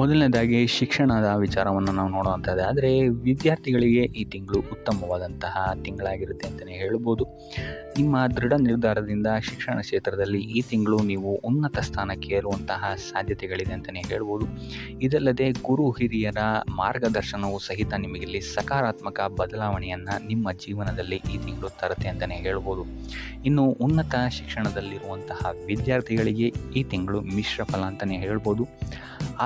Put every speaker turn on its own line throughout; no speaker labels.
ಮೊದಲನೇದಾಗಿ ಶಿಕ್ಷಣದ ವಿಚಾರವನ್ನು ನಾವು ನೋಡುವಂಥದ್ದು ಆದರೆ ವಿದ್ಯಾರ್ಥಿಗಳಿಗೆ ಈ ತಿಂಗಳು ಉತ್ತಮವಾದಂತಹ ತಿಂಗಳಾಗಿರುತ್ತೆ ಅಂತಲೇ ಹೇಳ್ಬೋದು. ನಿಮ್ಮ ದೃಢ ನಿರ್ಧಾರದಿಂದ ಶಿಕ್ಷಣ ಕ್ಷೇತ್ರದಲ್ಲಿ ಈ ತಿಂಗಳು ನೀವು ಉನ್ನತ ಸ್ಥಾನಕ್ಕೆ ಏರುವಂತಹ ಸಾಧ್ಯತೆಗಳಿದೆ ಅಂತಲೇ ಹೇಳ್ಬೋದು. ಇದಲ್ಲದೆ ಗುರು ಹಿರಿಯರ ಮಾರ್ಗದರ್ಶನವು ಸಹಿತ ನಿಮಗಿಲ್ಲಿ ಸಕಾರಾತ್ಮಕ ಬದಲಾವಣೆಯನ್ನು ನಿಮ್ಮ ಜೀವನದಲ್ಲಿ ಈ ತಿಂಗಳು ತರುತ್ತೆ ಅಂತಲೇ ಹೇಳ್ಬೋದು. ಇನ್ನು ಉನ್ನತ ಶಿಕ್ಷಣದಲ್ಲಿರುವಂತಹ ವಿದ್ಯಾರ್ಥಿಗಳಿಗೆ ಈ ತಿಂಗಳು ಮಿಶ್ರ ಫಲ ಅಂತಲೇ ಹೇಳ್ಬೋದು.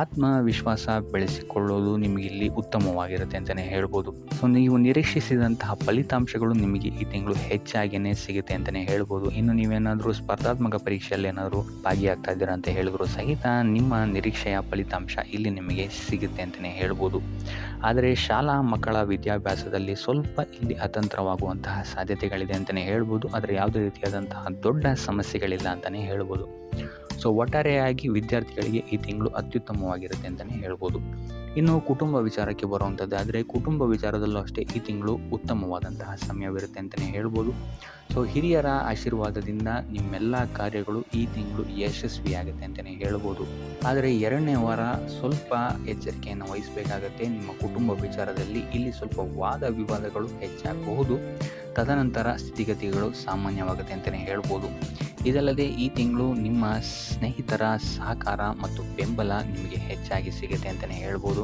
ಆತ್ಮವಿಶ್ವಾಸ ಬೆಳೆಸಿಕೊಳ್ಳೋದು ನಿಮಗಿಲ್ಲಿ ಉತ್ತಮವಾಗಿರುತ್ತೆ ಅಂತಲೇ ಹೇಳ್ಬೋದು. ಸೊ ನೀವು ನಿರೀಕ್ಷಿಸಿದಂತಹ ಫಲಿತಾಂಶಗಳು ನಿಮಗೆ ಈ ತಿಂಗಳು ಹೆಚ್ಚಾಗಿಯೇ ಸಿಗುತ್ತೆ ಅಂತಲೇ ಹೇಳ್ಬೋದು. ಇನ್ನು ನೀವೇನಾದರೂ ಸ್ಪರ್ಧಾತ್ಮಕ ಪರೀಕ್ಷೆಯಲ್ಲಿ ಏನಾದರೂ ಭಾಗಿಯಾಗ್ತಾ ಇದ್ದೀರಾ ಅಂತ ಹೇಳಿದ್ರು ಸಹಿತ ನಿಮ್ಮ ನಿರೀಕ್ಷೆಯ ಫಲಿತಾಂಶ ಇಲ್ಲಿ ನಿಮಗೆ ಸಿಗುತ್ತೆ ಅಂತಲೇ ಹೇಳ್ಬೋದು. ಆದರೆ ಶಾಲಾ ಮಕ್ಕಳ ವಿದ್ಯಾಭ್ಯಾಸದಲ್ಲಿ ಸ್ವಲ್ಪ ಇಲ್ಲಿ ಅತಂತ್ರವಾಗುವಂತಹ ಸಾಧ್ಯತೆಗಳಿದೆ ಅಂತಲೇ ಹೇಳ್ಬೋದು. ಆದರೆ ಯಾವುದೇ ರೀತಿಯಾದಂತಹ ದೊಡ್ಡ ಸಮಸ್ಯೆಗಳಿಲ್ಲ ಅಂತಲೇ ಹೇಳ್ಬೋದು. ಸೊ ಒಟ್ಟಾರೆಯಾಗಿ ವಿದ್ಯಾರ್ಥಿಗಳಿಗೆ ಈ ತಿಂಗಳು ಅತ್ಯುತ್ತಮವಾಗಿರುತ್ತೆ ಅಂತಲೇ ಹೇಳ್ಬೋದು. ಇನ್ನು ಕುಟುಂಬ ವಿಚಾರಕ್ಕೆ ಬರುವಂಥದ್ದಾದರೆ ಕುಟುಂಬ ವಿಚಾರದಲ್ಲೂ ಅಷ್ಟೇ ಈ ತಿಂಗಳು ಉತ್ತಮವಾದಂತಹ ಸಮಯವಿರುತ್ತೆ ಅಂತಲೇ ಹೇಳ್ಬೋದು. ಸೊ ಹಿರಿಯರ ಆಶೀರ್ವಾದದಿಂದ ನಿಮ್ಮೆಲ್ಲ ಕಾರ್ಯಗಳು ಈ ತಿಂಗಳು ಯಶಸ್ವಿಯಾಗುತ್ತೆ ಅಂತಲೇ ಹೇಳ್ಬೋದು. ಆದರೆ ಎರಡನೇ ವಾರ ಸ್ವಲ್ಪ ಎಚ್ಚರಿಕೆಯನ್ನು ವಹಿಸಬೇಕಾಗತ್ತೆ. ನಿಮ್ಮ ಕುಟುಂಬ ವಿಚಾರದಲ್ಲಿ ಇಲ್ಲಿ ಸ್ವಲ್ಪ ವಾದ ವಿವಾದಗಳು ಹೆಚ್ಚಾಗಬಹುದು. ತದನಂತರ ಸ್ಥಿತಿಗತಿಗಳು ಸಾಮಾನ್ಯವಾಗುತ್ತೆ ಅಂತಲೇ ಹೇಳ್ಬೋದು. ಇದಲ್ಲದೆ ಈ ತಿಂಗಳು ನಿಮ್ಮ ಸ್ನೇಹಿತರ ಸಹಕಾರ ಮತ್ತು ಬೆಂಬಲ ನಿಮಗೆ ಹೆಚ್ಚಾಗಿ ಸಿಗುತ್ತೆ ಅಂತಲೇ ಹೇಳ್ಬೋದು.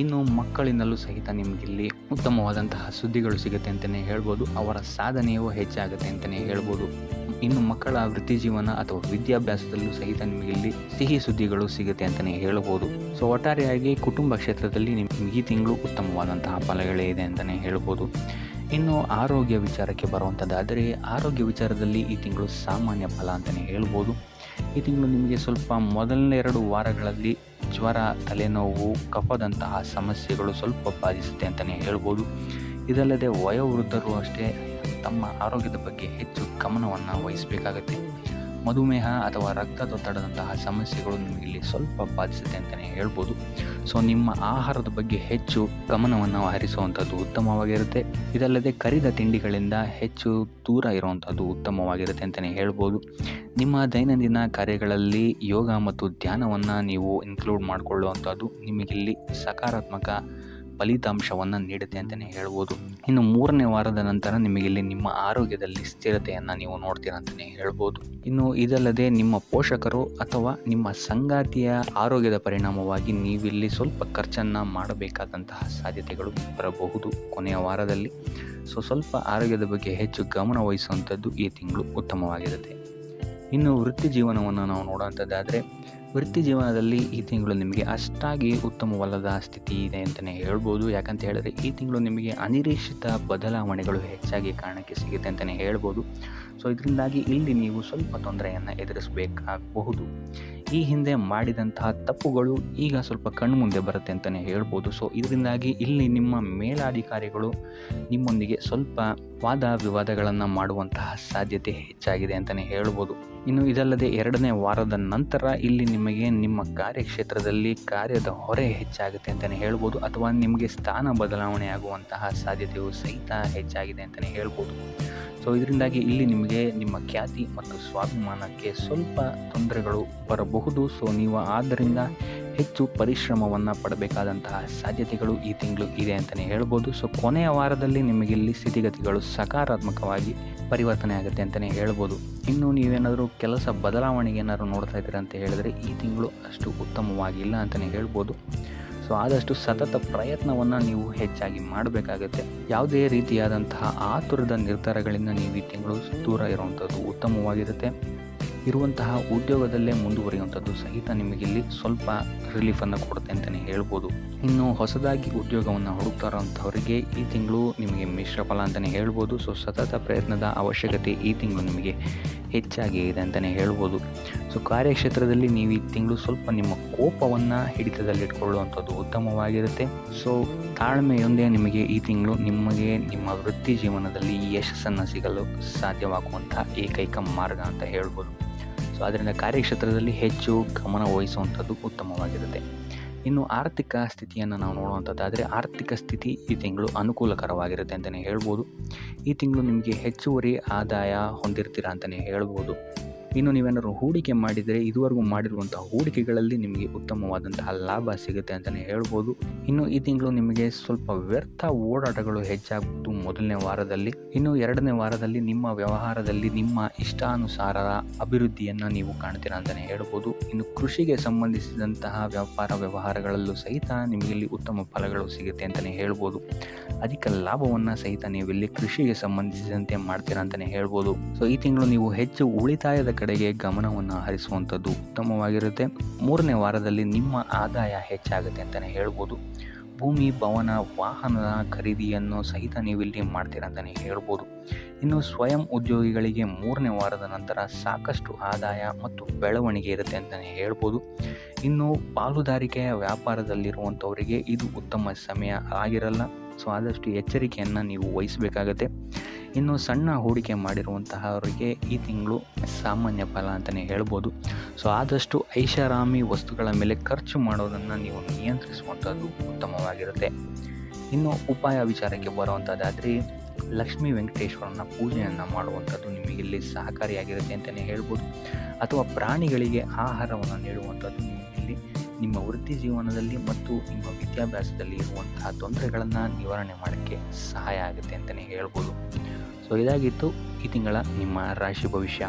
ಇನ್ನು ಮಕ್ಕಳಿಂದಲೂ ಸಹಿತ ನಿಮಗಿಲ್ಲಿ ಉತ್ತಮವಾದಂತಹ ಸುದ್ದಿಗಳು ಸಿಗುತ್ತೆ ಅಂತಲೇ ಹೇಳ್ಬೋದು. ಅವರ ಸಾಧನೆಯೂ ಹೆಚ್ಚಾಗುತ್ತೆ ಅಂತಲೇ ಹೇಳ್ಬೋದು. ಇನ್ನು ಮಕ್ಕಳ ವೃತ್ತಿ ಜೀವನ ಅಥವಾ ವಿದ್ಯಾಭ್ಯಾಸದಲ್ಲೂ ಸಹಿತ ನಿಮಗಿಲ್ಲಿ ಸಿಹಿ ಸುದ್ದಿಗಳು ಸಿಗುತ್ತೆ ಅಂತಲೇ ಹೇಳ್ಬೋದು. ಸೊ ಒಟ್ಟಾರೆಯಾಗಿ ಕುಟುಂಬ ಕ್ಷೇತ್ರದಲ್ಲಿ ನಿಮಗೆ ಈ ತಿಂಗಳು ಉತ್ತಮವಾದಂತಹ ಫಲಗಳೇ ಇದೆ ಅಂತಲೇ ಹೇಳ್ಬೋದು. ಇನ್ನು ಆರೋಗ್ಯ ವಿಚಾರಕ್ಕೆ ಬರುವಂಥದ್ದಾದರೆ ಆರೋಗ್ಯ ವಿಚಾರದಲ್ಲಿ ಈ ತಿಂಗಳು ಸಾಮಾನ್ಯ ಫಲ ಅಂತಲೇ ಹೇಳ್ಬೋದು. ಈ ತಿಂಗಳು ನಿಮಗೆ ಸ್ವಲ್ಪ ಮೊದಲನೇ 2 ವಾರಗಳಲ್ಲಿ ಜ್ವರ, ತಲೆನೋವು, ಕಫದಂತಹ ಸಮಸ್ಯೆಗಳು ಸ್ವಲ್ಪ ಬಾಧಿಸುತ್ತೆ ಅಂತಲೇ ಹೇಳ್ಬೋದು. ಇದಲ್ಲದೆ ವಯೋವೃದ್ಧರು ಅಷ್ಟೇ ತಮ್ಮ ಆರೋಗ್ಯದ ಬಗ್ಗೆ ಹೆಚ್ಚು ಗಮನವನ್ನು ವಹಿಸಬೇಕಾಗತ್ತೆ. ಮಧುಮೇಹ ಅಥವಾ ರಕ್ತದೊತ್ತಡದಂತಹ ಸಮಸ್ಯೆಗಳು ನಿಮಗಿಲ್ಲಿ ಸ್ವಲ್ಪ ಬಾಧಿಸುತ್ತೆ ಅಂತಲೇ ಹೇಳ್ಬೋದು. ಸೊ ನಿಮ್ಮ ಆಹಾರದ ಬಗ್ಗೆ ಹೆಚ್ಚು ಗಮನವನ್ನು ಹರಿಸುವಂಥದ್ದು ಉತ್ತಮವಾಗಿರುತ್ತೆ. ಇದಲ್ಲದೆ ಕರಿದ ತಿಂಡಿಗಳಿಂದ ಹೆಚ್ಚು ದೂರ ಇರುವಂಥದ್ದು ಉತ್ತಮವಾಗಿರುತ್ತೆ ಅಂತಲೇ ಹೇಳ್ಬೋದು. ನಿಮ್ಮ ದೈನಂದಿನ ಕಾರ್ಯಗಳಲ್ಲಿ ಯೋಗ ಮತ್ತು ಧ್ಯಾನವನ್ನು ನೀವು ಇನ್ಕ್ಲೂಡ್ ಮಾಡಿಕೊಳ್ಳುವಂಥದ್ದು ನಿಮಗಿಲ್ಲಿ ಸಕಾರಾತ್ಮಕ ಫಲಿತಾಂಶವನ್ನು ನೀಡುತ್ತೆ ಅಂತಲೇ ಹೇಳ್ಬೋದು. ಇನ್ನು 3ನೇ ವಾರದ ನಂತರ ನಿಮಗಿಲ್ಲಿ ನಿಮ್ಮ ಆರೋಗ್ಯದಲ್ಲಿ ಸ್ಥಿರತೆಯನ್ನು ನೀವು ನೋಡ್ತೀರ ಅಂತಲೇ ಹೇಳ್ಬೋದು. ಇನ್ನು ಇದಲ್ಲದೆ ನಿಮ್ಮ ಪೋಷಕರು ಅಥವಾ ನಿಮ್ಮ ಸಂಗಾತಿಯ ಆರೋಗ್ಯದ ಪರಿಣಾಮವಾಗಿ ನೀವಿಲ್ಲಿ ಸ್ವಲ್ಪ ಖರ್ಚನ್ನು ಮಾಡಬೇಕಾದಂತಹ ಸಾಧ್ಯತೆಗಳು ಬರಬಹುದು ಕೊನೆಯ ವಾರದಲ್ಲಿ. ಸೊ ಸ್ವಲ್ಪ ಆರೋಗ್ಯದ ಬಗ್ಗೆ ಹೆಚ್ಚು ಗಮನ ವಹಿಸುವಂಥದ್ದು ಈ ತಿಂಗಳು ಉತ್ತಮವಾಗಿರುತ್ತೆ. ಇನ್ನು ವೃತ್ತಿ ಜೀವನವನ್ನು ನಾವು ನೋಡುವಂಥದ್ದಾದರೆ ವೃತ್ತಿ ಜೀವನದಲ್ಲಿ ಈ ತಿಂಗಳು ನಿಮಗೆ ಅಷ್ಟಾಗಿ ಉತ್ತಮವಲ್ಲದ ಸ್ಥಿತಿ ಇದೆ ಅಂತಲೇ ಹೇಳ್ಬೋದು. ಯಾಕಂತ ಹೇಳಿದ್ರೆ ಈ ತಿಂಗಳು ನಿಮಗೆ ಅನಿರೀಕ್ಷಿತ ಬದಲಾವಣೆಗಳು ಹೆಚ್ಚಾಗಿ ಕಾರಣಕ್ಕೆ ಸಿಗುತ್ತೆ ಅಂತಲೇ ಹೇಳ್ಬೋದು. ಸೊ ಇದರಿಂದಾಗಿ ಇಲ್ಲಿ ನೀವು ಸ್ವಲ್ಪ ತೊಂದರೆಯನ್ನು ಎದುರಿಸಬೇಕಾಗಬಹುದು. ಈ ಹಿಂದೆ ಮಾಡಿದಂತಹ ತಪ್ಪುಗಳು ಈಗ ಸ್ವಲ್ಪ ಕಣ್ಮುಂದೆ ಬರುತ್ತೆ ಅಂತಲೇ ಹೇಳ್ಬೋದು. ಸೊ ಇದರಿಂದಾಗಿ ಇಲ್ಲಿ ನಿಮ್ಮ ಮೇಲಾಧಿಕಾರಿಗಳು ನಿಮ್ಮೊಂದಿಗೆ ಸ್ವಲ್ಪ ವಾದ ವಿವಾದಗಳನ್ನು ಮಾಡುವಂತಹ ಸಾಧ್ಯತೆ ಹೆಚ್ಚಾಗಿದೆ ಅಂತಲೇ ಹೇಳ್ಬೋದು. ಇನ್ನು ಇದಲ್ಲದೆ 2ನೇ ವಾರದ ನಂತರ ಇಲ್ಲಿ ನಿಮಗೆ ನಿಮ್ಮ ಕಾರ್ಯಕ್ಷೇತ್ರದಲ್ಲಿ ಕಾರ್ಯದ ಹೊರೆ ಹೆಚ್ಚಾಗುತ್ತೆ ಅಂತಲೇ ಹೇಳ್ಬೋದು. ಅಥವಾ ನಿಮಗೆ ಸ್ಥಾನ ಬದಲಾವಣೆ ಆಗುವಂತಹ ಸಾಧ್ಯತೆಯು ಸಹಿತ ಹೆಚ್ಚಾಗಿದೆ ಅಂತಲೇ ಹೇಳ್ಬೋದು. ಸೊ ಇದರಿಂದಾಗಿ ಇಲ್ಲಿ ನಿಮಗೆ ನಿಮ್ಮ ಖ್ಯಾತಿ ಮತ್ತು ಸ್ವಾಭಿಮಾನಕ್ಕೆ ಸ್ವಲ್ಪ ತೊಂದರೆಗಳು ಬರಬಹುದು. ಸೊ ನೀವು ಆದ್ದರಿಂದ ಹೆಚ್ಚು ಪರಿಶ್ರಮವನ್ನು ಪಡಬೇಕಾದಂತಹ ಸಾಧ್ಯತೆಗಳು ಈ ತಿಂಗಳು ಇದೆ ಅಂತಲೇ ಹೇಳ್ಬೋದು. ಸೊ ಕೊನೆಯ ವಾರದಲ್ಲಿ ನಿಮಗಿಲ್ಲಿ ಸ್ಥಿತಿಗತಿಗಳು ಸಕಾರಾತ್ಮಕವಾಗಿ ಪರಿವರ್ತನೆ ಆಗುತ್ತೆ ಅಂತಲೇ ಹೇಳ್ಬೋದು. ಇನ್ನು ನೀವೇನಾದರೂ ಕೆಲಸ ಬದಲಾವಣೆಗೆ ಏನಾದರೂ ನೋಡ್ತಾ ಇದ್ದೀರಾ ಅಂತ ಹೇಳಿದ್ರೆ ಈ ತಿಂಗಳು ಅಷ್ಟು ಉತ್ತಮವಾಗಿಲ್ಲ ಅಂತಲೇ ಹೇಳ್ಬೋದು. ಸೊ ಆದಷ್ಟು ಸತತ ಪ್ರಯತ್ನವನ್ನು ನೀವು ಹೆಚ್ಚಾಗಿ ಮಾಡಬೇಕಾಗುತ್ತೆ. ಯಾವುದೇ ರೀತಿಯಾದಂತಹ ಆತುರದ ನಿರ್ಧಾರಗಳಿಂದ ನೀವು ಈ ತಿಂಗಳು ದೂರ ಇರುವಂಥದ್ದು ಉತ್ತಮವಾಗಿರುತ್ತೆ. ಇರುವಂತಹ ಉದ್ಯೋಗದಲ್ಲೇ ಮುಂದುವರಿಯುವಂಥದ್ದು ಸಹಿತ ನಿಮಗಿಲ್ಲಿ ಸ್ವಲ್ಪ ರಿಲೀಫನ್ನು ಕೊಡುತ್ತೆ ಅಂತಲೇ ಹೇಳ್ಬೋದು. ಇನ್ನು ಹೊಸದಾಗಿ ಉದ್ಯೋಗವನ್ನು ಹುಡುಕ್ತಾ ಇರೋಂಥವರಿಗೆ ಈ ತಿಂಗಳು ನಿಮಗೆ ಮಿಶ್ರ ಫಲ ಅಂತಲೇ ಹೇಳ್ಬೋದು. ಸೊ ಸತತ ಪ್ರಯತ್ನದ ಅವಶ್ಯಕತೆ ಈ ತಿಂಗಳು ನಿಮಗೆ ಹೆಚ್ಚಾಗಿ ಇದೆ ಅಂತಲೇ ಹೇಳ್ಬೋದು. ಸೊ ಕಾರ್ಯಕ್ಷೇತ್ರದಲ್ಲಿ ನೀವು ಈ ತಿಂಗಳು ಸ್ವಲ್ಪ ನಿಮ್ಮ ಕೋಪವನ್ನು ಹಿಡಿತದಲ್ಲಿಟ್ಕೊಳ್ಳುವಂಥದ್ದು ಉತ್ತಮವಾಗಿರುತ್ತೆ. ಸೊ ತಾಳ್ಮೆಯೊಂದೇ ನಿಮಗೆ ಈ ತಿಂಗಳು ನಿಮಗೆ ನಿಮ್ಮ ವೃತ್ತಿ ಜೀವನದಲ್ಲಿ ಯಶಸ್ಸನ್ನು ಸಿಗಲು ಸಾಧ್ಯವಾಗುವಂಥ ಏಕೈಕ ಮಾರ್ಗ ಅಂತ ಹೇಳ್ಬೋದು. ಸೊ ಅದರಿಂದ ಕಾರ್ಯಕ್ಷೇತ್ರದಲ್ಲಿ ಹೆಚ್ಚು ಗಮನ ವಹಿಸುವಂಥದ್ದು ಉತ್ತಮವಾಗಿರುತ್ತೆ. ಇನ್ನು ಆರ್ಥಿಕ ಸ್ಥಿತಿಯನ್ನು ನಾವು ನೋಡುವಂಥದ್ದಾದರೆ ಆರ್ಥಿಕ ಸ್ಥಿತಿ ಈ ತಿಂಗಳು ಅನುಕೂಲಕರವಾಗಿರುತ್ತೆ ಅಂತಲೇ ಹೇಳ್ಬೋದು. ಈ ತಿಂಗಳು ನಿಮಗೆ ಹೆಚ್ಚುವರಿ ಆದಾಯ ಹೊಂದಿರ್ತೀರಾ ಅಂತಲೇ ಹೇಳ್ಬೋದು. ಇನ್ನು ನೀವೇನಾದ್ರು ಹೂಡಿಕೆ ಮಾಡಿದರೆ ಇದುವರೆಗೂ ಮಾಡಿರುವಂತಹ ಹೂಡಿಕೆಗಳಲ್ಲಿ ನಿಮಗೆ ಉತ್ತಮವಾದಂತಹ ಲಾಭ ಸಿಗುತ್ತೆ ಅಂತಲೇ ಹೇಳ್ಬೋದು. ಇನ್ನು ಈ ತಿಂಗಳು ನಿಮಗೆ ಸ್ವಲ್ಪ ವ್ಯರ್ಥ ಓಡಾಟಗಳು ಹೆಚ್ಚಾಗುವುದು ಮೊದಲನೇ ವಾರದಲ್ಲಿ. ಇನ್ನು ಎರಡನೇ ವಾರದಲ್ಲಿ ನಿಮ್ಮ ವ್ಯವಹಾರದಲ್ಲಿ ನಿಮ್ಮ ಇಷ್ಟಾನುಸಾರ ಅಭಿವೃದ್ಧಿಯನ್ನು ನೀವು ಕಾಣ್ತೀರಾ ಅಂತಲೇ ಹೇಳ್ಬೋದು. ಇನ್ನು ಕೃಷಿಗೆ ಸಂಬಂಧಿಸಿದಂತಹ ವ್ಯಾಪಾರ ವ್ಯವಹಾರಗಳಲ್ಲೂ ಸಹಿತ ನಿಮಗೆ ಇಲ್ಲಿ ಉತ್ತಮ ಫಲಗಳು ಸಿಗುತ್ತೆ ಅಂತಲೇ ಹೇಳ್ಬೋದು. ಅಧಿಕ ಲಾಭವನ್ನು ಸಹಿತ ನೀವು ಇಲ್ಲಿ ಕೃಷಿಗೆ ಸಂಬಂಧಿಸಿದಂತೆ ಮಾಡ್ತೀರಾ ಅಂತಲೇ ಹೇಳ್ಬೋದು. ಸೊ ಈ ತಿಂಗಳು ನೀವು ಹೆಚ್ಚು ಉಳಿತಾಯದ ಕಡೆಗೆ ಗಮನವನ್ನು ಹರಿಸುವಂಥದ್ದು ಉತ್ತಮವಾಗಿರುತ್ತೆ. ಮೂರನೇ ವಾರದಲ್ಲಿ ನಿಮ್ಮ ಆದಾಯ ಹೆಚ್ಚಾಗುತ್ತೆ ಅಂತಲೇ ಹೇಳ್ಬೋದು. ಭೂಮಿ, ಭವನ, ವಾಹನದ ಖರೀದಿಯನ್ನು ಸಹಿತ ನೀವು ಇಲ್ಲಿ ಮಾಡ್ತೀರಾ ಅಂತಲೇ ಹೇಳ್ಬೋದು. ಇನ್ನು ಸ್ವಯಂ ಉದ್ಯೋಗಿಗಳಿಗೆ ಮೂರನೇ ವಾರದ ನಂತರ ಸಾಕಷ್ಟು ಆದಾಯ ಮತ್ತು ಬೆಳವಣಿಗೆ ಇರುತ್ತೆ ಅಂತಲೇ ಹೇಳ್ಬೋದು. ಇನ್ನು ಪಾಲುದಾರಿಕೆಯ ವ್ಯಾಪಾರದಲ್ಲಿರುವಂಥವರಿಗೆ ಇದು ಉತ್ತಮ ಸಮಯ ಆಗಿರಲ್ಲ. ಸೊ ಆದಷ್ಟು ಎಚ್ಚರಿಕೆಯನ್ನು ನೀವು ವಹಿಸಬೇಕಾಗತ್ತೆ. ಇನ್ನು ಸಣ್ಣ ಹೂಡಿಕೆ ಮಾಡಿರುವಂತಹವರಿಗೆ ಈ ತಿಂಗಳು ಸಾಮಾನ್ಯ ಫಲ ಅಂತಲೇ ಹೇಳ್ಬೋದು. ಸೊ ಆದಷ್ಟು ಐಷಾರಾಮಿ ವಸ್ತುಗಳ ಮೇಲೆ ಖರ್ಚು ಮಾಡೋದನ್ನು ನೀವು ನಿಯಂತ್ರಿಸುವಂಥದ್ದು ಉತ್ತಮವಾಗಿರುತ್ತೆ. ಇನ್ನು ಉಪಾಯ ವಿಚಾರಕ್ಕೆ ಬರುವಂಥದ್ದಾದರೆ ಲಕ್ಷ್ಮೀ ವೆಂಕಟೇಶ್ವರನ ಪೂಜೆಯನ್ನು ಮಾಡುವಂಥದ್ದು ನಿಮಗಿಲ್ಲಿ ಸಹಕಾರಿಯಾಗಿರುತ್ತೆ ಅಂತಲೇ ಹೇಳ್ಬೋದು. ಅಥವಾ ಪ್ರಾಣಿಗಳಿಗೆ ಆಹಾರವನ್ನು ನೀಡುವಂಥದ್ದು ನಿಮಗಿಲ್ಲಿ ನಿಮ್ಮ ವೃತ್ತಿ ಜೀವನದಲ್ಲಿ ಮತ್ತು ನಿಮ್ಮ ವಿದ್ಯಾಭ್ಯಾಸದಲ್ಲಿ ಇರುವಂತಹ ತೊಂದರೆಗಳನ್ನು ನಿವಾರಣೆ ಮಾಡೋಕ್ಕೆ ಸಹಾಯ ಆಗುತ್ತೆ ಅಂತಲೇ ಹೇಳ್ಬೋದು. ಸೊ ಇದಾಗಿತ್ತು ಈ ತಿಂಗಳ ನಿಮ್ಮ ರಾಶಿ ಭವಿಷ್ಯ.